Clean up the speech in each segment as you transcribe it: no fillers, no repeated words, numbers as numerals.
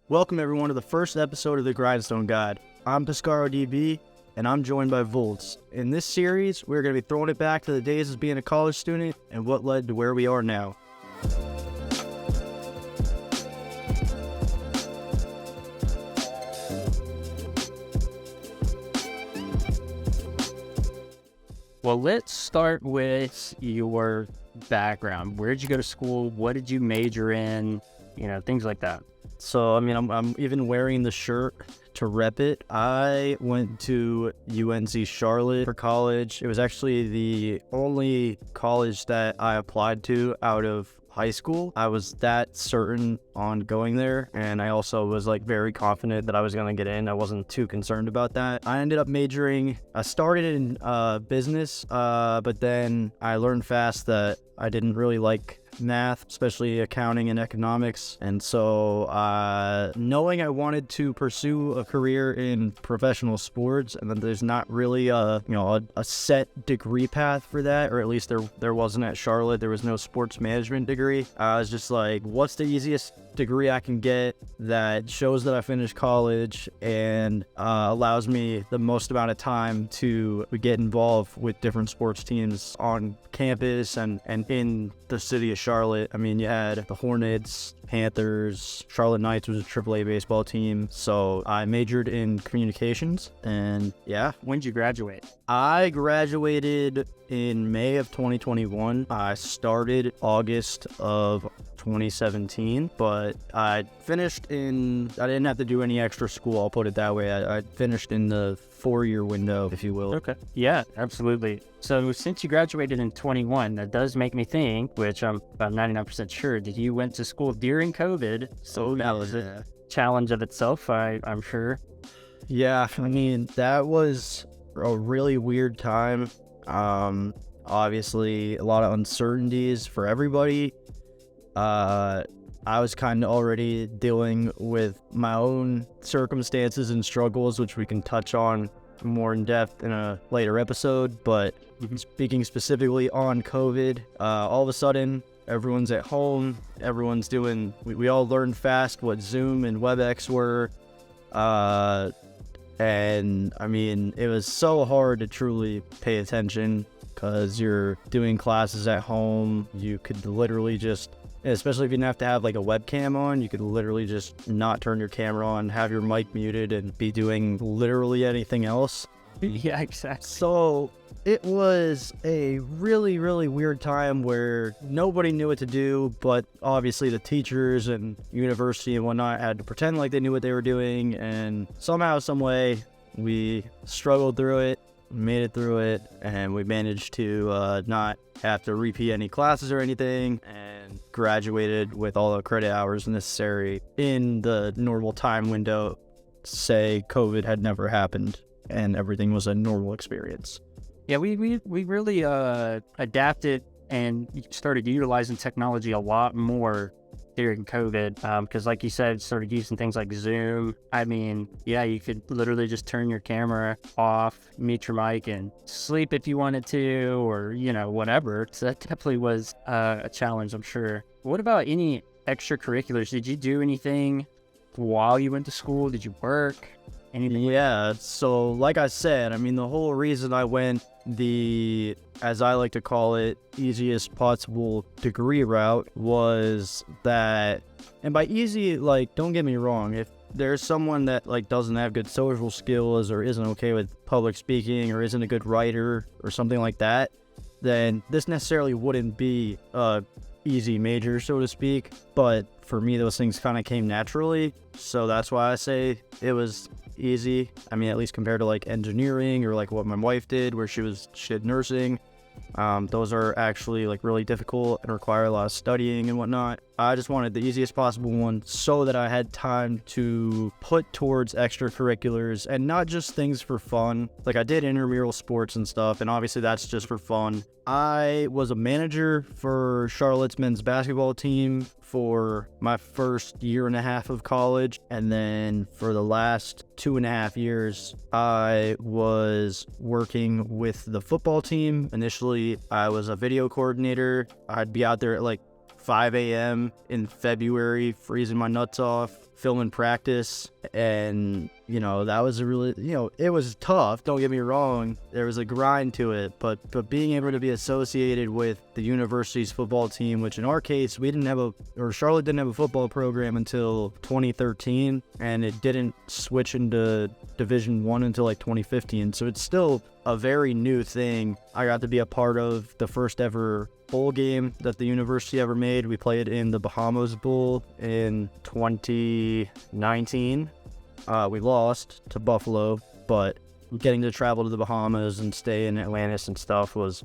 Welcome everyone to the first episode of the Grindstone Guide. I'm Piscaro DB, and I'm joined by Volts. In this series, we're going to be throwing it back to the days as being a college student and what led to where we are now. Well, let's start with your background. Where did you go to school? What did you major in? Things like that. So, I'm even wearing the shirt to rep it. I went to UNC Charlotte for college. It was actually the only college that I applied to out of high school. I was that certain on going there, and I also was very confident that I was going to get in. I wasn't too concerned about that. I ended up I started in business, but then I learned fast that I didn't really like math, especially accounting and economics. And so knowing I wanted to pursue a career in professional sports, and then there's not really a set degree path for that, or at least there wasn't at Charlotte. There was no sports management degree. I was just like, what's the easiest degree I can get that shows that I finished college and allows me the most amount of time to get involved with different sports teams on campus and in the city of Charlotte. I mean, you had the Hornets, Panthers, Charlotte Knights was a AAA baseball team. So I majored in communications, and yeah. When did you graduate? I graduated in May of 2021. I started August of 2017, but I didn't have to do any extra school, I'll put it that way. I finished in the 4-year window, if you will. Okay. Yeah, absolutely. So since you graduated in 21, that does make me think, which I'm about 99% sure, that you went to school during COVID. So that was a challenge of itself, I'm sure. Yeah, that was a really weird time. Obviously, a lot of uncertainties for everybody. I was kind of already dealing with my own circumstances and struggles, which we can touch on more in depth in a later episode. But speaking specifically on COVID, all of a sudden, everyone's at home. Everyone's we all learned fast what Zoom and WebEx were. And it was so hard to truly pay attention because you're doing classes at home. You could literally especially if you didn't have to have a webcam on, you could literally just not turn your camera on, have your mic muted, and be doing literally anything else. Yeah, exactly. So it was a really, really weird time where nobody knew what to do, but obviously the teachers and university and whatnot had to pretend like they knew what they were doing, and somehow, some way, we struggled through it, made it through it, and we managed to not have to repeat any classes or anything, and graduated with all the credit hours necessary in the normal time window. Say COVID had never happened and everything was a normal experience. Yeah, we really adapted and started utilizing technology a lot more during COVID, because like you said, started using things like Zoom. You could literally just turn your camera off, mute your mic, and sleep if you wanted to, or whatever. So that definitely was a challenge, I'm sure. What about any extracurriculars? Did you do anything while you went to school? Did you work? Anything? Yeah, so like I said, the whole reason I went the, as I like to call it, easiest possible degree route was that, and by easy, don't get me wrong, if there's someone that doesn't have good social skills or isn't okay with public speaking or isn't a good writer or something like that, then this necessarily wouldn't be a easy major, so to speak. But for me, those things kind of came naturally, so that's why I say it was easy. At least compared to engineering or what my wife did, where she did nursing. Those are actually really difficult and require a lot of studying and whatnot. I just wanted the easiest possible one so that I had time to put towards extracurriculars and not just things for fun. I did intramural sports and stuff, and obviously that's just for fun. I was a manager for Charlotte's men's basketball team for my first year and a half of college, and then for the last 2.5 years, I was working with the football team. Initially, I was a video coordinator. I'd be out there at 5 a.m. in February, freezing my nuts off, filming practice. And, that was it was tough. Don't get me wrong. There was a grind to it, but being able to be associated with the university's football team, which in our case, Charlotte didn't have a football program until 2013, and it didn't switch into Division I until like 2015. So it's still a very new thing. I got to be a part of the first ever bowl game that the university ever made. We played in the Bahamas Bowl in 2019. We lost to Buffalo, but getting to travel to the Bahamas and stay in Atlantis and stuff was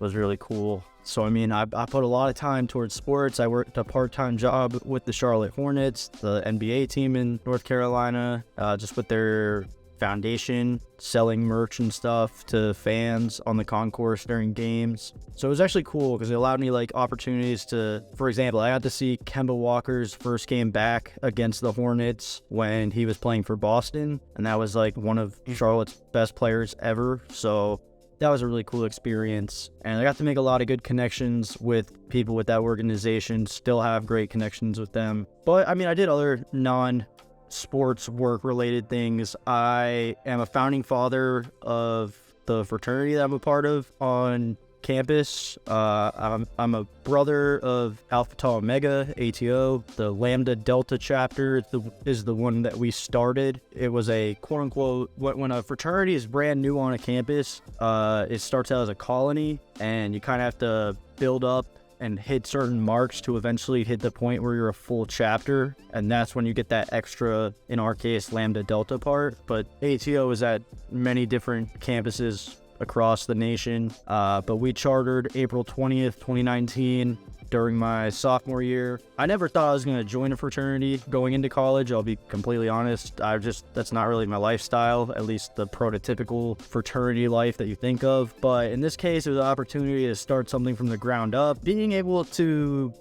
really cool. So, I put a lot of time towards sports. I worked a part-time job with the Charlotte Hornets, the NBA team in North Carolina, just with their foundation, selling merch and stuff to fans on the concourse during games. So it was actually cool because it allowed me opportunities to, for example, I got to see Kemba Walker's first game back against the Hornets when he was playing for Boston, and that was one of Charlotte's best players ever. So that was a really cool experience, and I got to make a lot of good connections with people with that organization, still have great connections with them. But I did other non-sports work related things. I am a founding father of the fraternity that I'm a part of on campus. I'm a brother of Alpha Tau Omega, ATO. The Lambda Delta chapter is the one that we started. It was a quote-unquote, when a fraternity is brand new on a campus, it starts out as a colony, and you kind of have to build up and hit certain marks to eventually hit the point where you're a full chapter, and that's when you get that extra, in our case, Lambda Delta part. But ATO is at many different campuses across the nation, but we chartered April 20th, 2019 during my sophomore year. I never thought I was going to join a fraternity going into college. I'll be completely honest. That's not really my lifestyle, at least the prototypical fraternity life that you think of. But in this case, it was an opportunity to start something from the ground up. Being able to,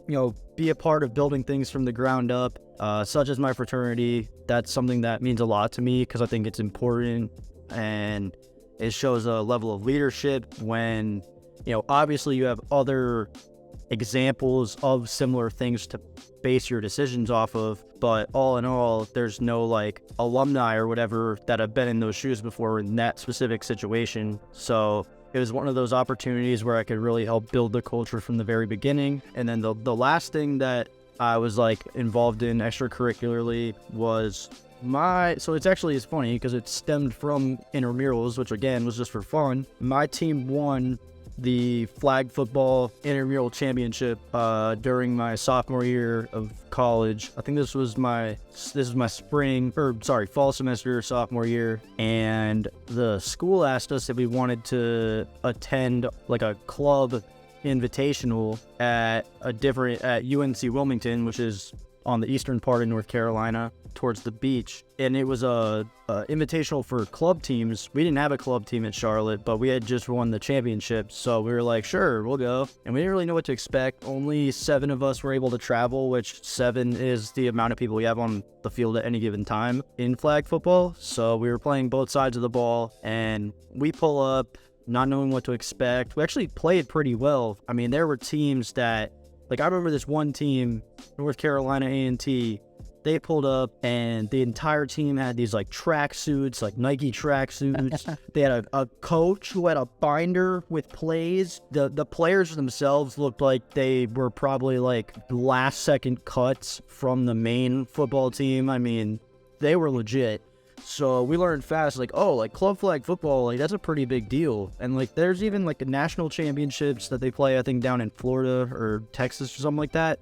be a part of building things from the ground up, such as my fraternity, that's something that means a lot to me because I think it's important, and it shows a level of leadership when, obviously you have other examples of similar things to base your decisions off of, but all in all, there's no alumni or whatever that have been in those shoes before in that specific situation. So it was one of those opportunities where I could really help build the culture from the very beginning. And then the last thing that I was involved in extracurricularly was it's funny because it stemmed from intramurals, which again was just for fun. My team won the flag football intramural championship during my sophomore year of college. I think this was my fall semester sophomore year, and the school asked us if we wanted to attend a club invitational at UNC Wilmington, which is on the eastern part of North Carolina towards the beach. And it was a invitational for club teams. We didn't have a club team at Charlotte, but we had just won the championship, so we were like, sure, we'll go. And we didn't really know what to expect. Only 7 of us were able to travel, which 7 is the amount of people we have on the field at any given time in flag football. So we were playing both sides of the ball, and we pull up not knowing what to expect. We actually played pretty well. There were teams that, I remember this one team, North Carolina A&T, they pulled up and the entire team had these track suits, Nike track suits. They had a coach who had a binder with plays. The players themselves looked like they were probably last second cuts from the main football team. They were legit. So we learned fast, club flag football, that's a pretty big deal. And there's even the national championships that they play, I think down in Florida or Texas or something like that,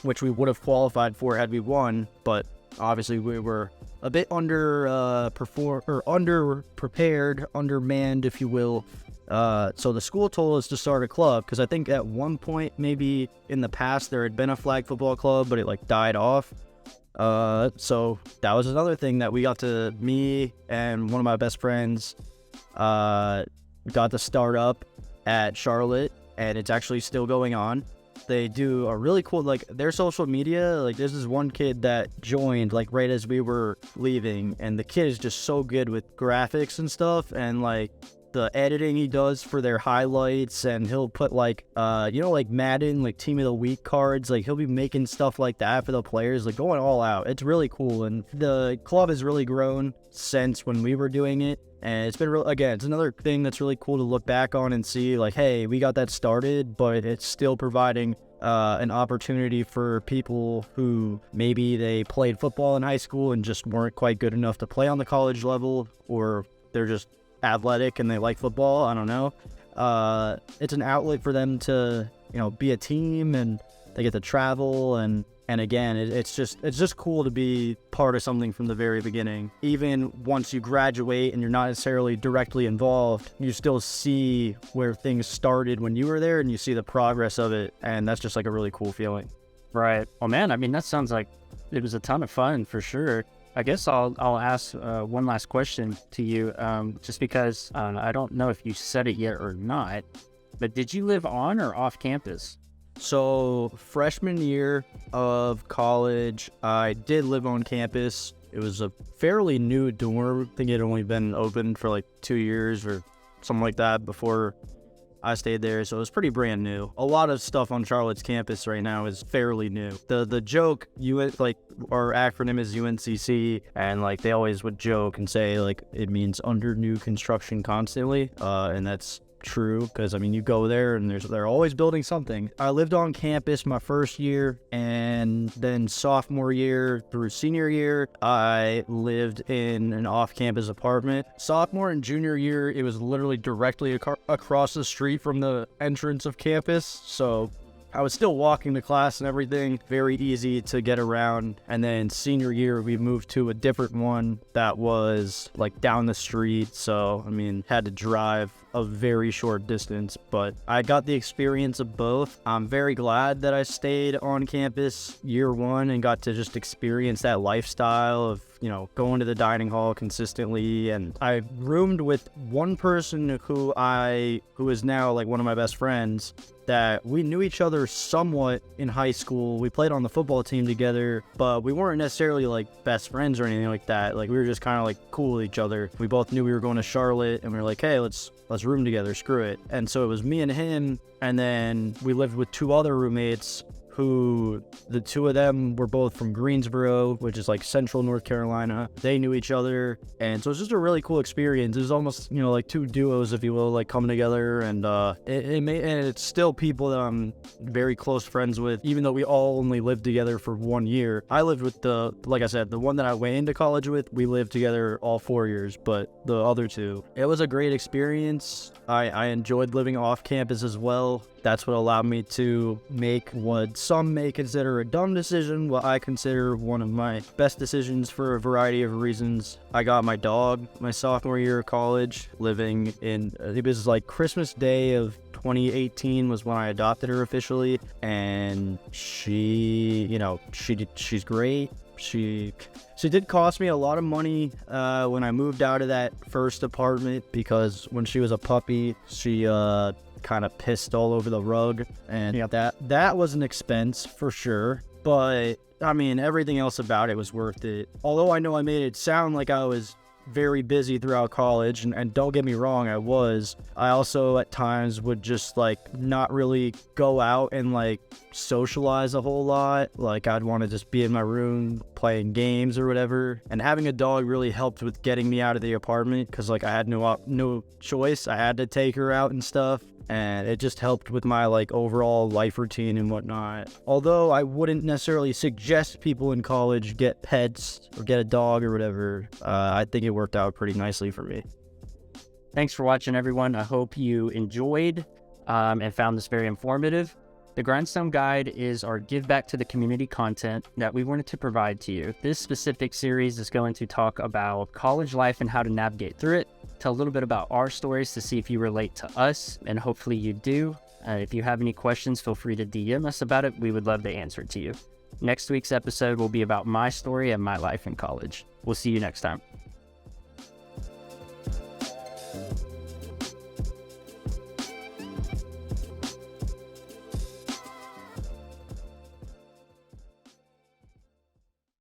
which we would have qualified for had we won. But obviously we were a bit underprepared, undermanned, if you will. So the school told us to start a club because I think at one point maybe in the past there had been a flag football club, but it died off. So that was another thing that me and one of my best friends, got to start up at Charlotte, and it's actually still going on. They do a really cool, their social media, there's this one kid that joined, right as we were leaving, and the kid is just so good with graphics and stuff, and, the editing he does for their highlights, and he'll put like like Madden, like Team of the Week cards. Like he'll be making stuff like that for the players, like going all out. It's really cool, and the club has really grown since when we were doing it. And it's been it's another thing that's really cool to look back on and see, like, hey, we got that started, but it's still providing an opportunity for people who maybe they played football in high school and just weren't quite good enough to play on the college level, or they're just athletic and they like football. I don't know. It's an outlet for them to, be a team, and they get to travel, and again, it's just cool to be part of something from the very beginning. Even once you graduate and you're not necessarily directly involved, you still see where things started when you were there, and you see the progress of it, and that's just like a really cool feeling. Right. Well, man, I mean, that sounds like it was a ton of fun for sure. I guess I'll ask one last question to you, just because I don't know if you said it yet or not, but did you live on or off campus? So freshman year of college, I did live on campus. It was a fairly new dorm. I think it had only been open for like 2 years or something like that before I stayed there, so it was pretty brand new. A lot of stuff on Charlotte's campus right now is fairly new. The joke, our acronym is UNCC, and like they always would joke and say like it means under new construction constantly, and that's true, because I mean you go there and they're always building something. I lived on campus my first year, and then sophomore year through senior year I lived in an off-campus apartment. Sophomore and junior year it was literally directly across the street from the entrance of campus, so I was still walking to class and everything, very easy to get around. And then senior year, we moved to a different one that was like down the street. So, I mean, had to drive a very short distance, but I got the experience of both. I'm very glad that I stayed on campus year one and got to just experience that lifestyle of, going to the dining hall consistently. And I roomed with one person who is now like one of my best friends, that we knew each other somewhat in high school. We played on the football team together, but we weren't necessarily like best friends or anything like that. Like we were just kind of like cool with each other. We both knew we were going to Charlotte, and we were like, hey, let's room together, screw it. And so it was me and him, and then we lived with two other roommates who, the two of them were both from Greensboro, which is like central North Carolina. They knew each other, and so it's just a really cool experience. It was almost, like two duos, if you will, like coming together, and and it's still people that I'm very close friends with, even though we all only lived together for 1 year. I lived with like I said, the one that I went into college with, we lived together all 4 years, but the other two, it was a great experience. I enjoyed living off campus as well. That's what allowed me to make what some may consider a dumb decision, what I consider one of my best decisions for a variety of reasons. I got my dog my sophomore year of college, living in, it was like Christmas Day of 2018 was when I adopted her officially, and she's great. She did cost me a lot of money when I moved out of that first apartment, because when she was a puppy, she kind of pissed all over the rug, and Yep. that was an expense for sure. But I mean, everything else about it was worth it. Although I know I made it sound like I was very busy throughout college, and don't get me wrong, I was. I also at times would just like not really go out and like socialize a whole lot. Like I'd want to just be in my room playing games or whatever, and having a dog really helped with getting me out of the apartment, because like I had no choice. I had to take her out and stuff, and it just helped with my like overall life routine and whatnot. Although I wouldn't necessarily suggest people in college get pets or get a dog or whatever, I think it worked out pretty nicely for me. Thanks for watching, everyone. I hope you enjoyed and found this very informative. The Grindstone Guide is our give back to the community content that we wanted to provide to you. This specific series is going to talk about college life and how to navigate through it, tell a little bit about our stories to see if you relate to us, and hopefully you do. If you have any questions, feel free to DM us about it. We would love to answer it to you. Next week's episode will be about my story and my life in college. We'll see you next time.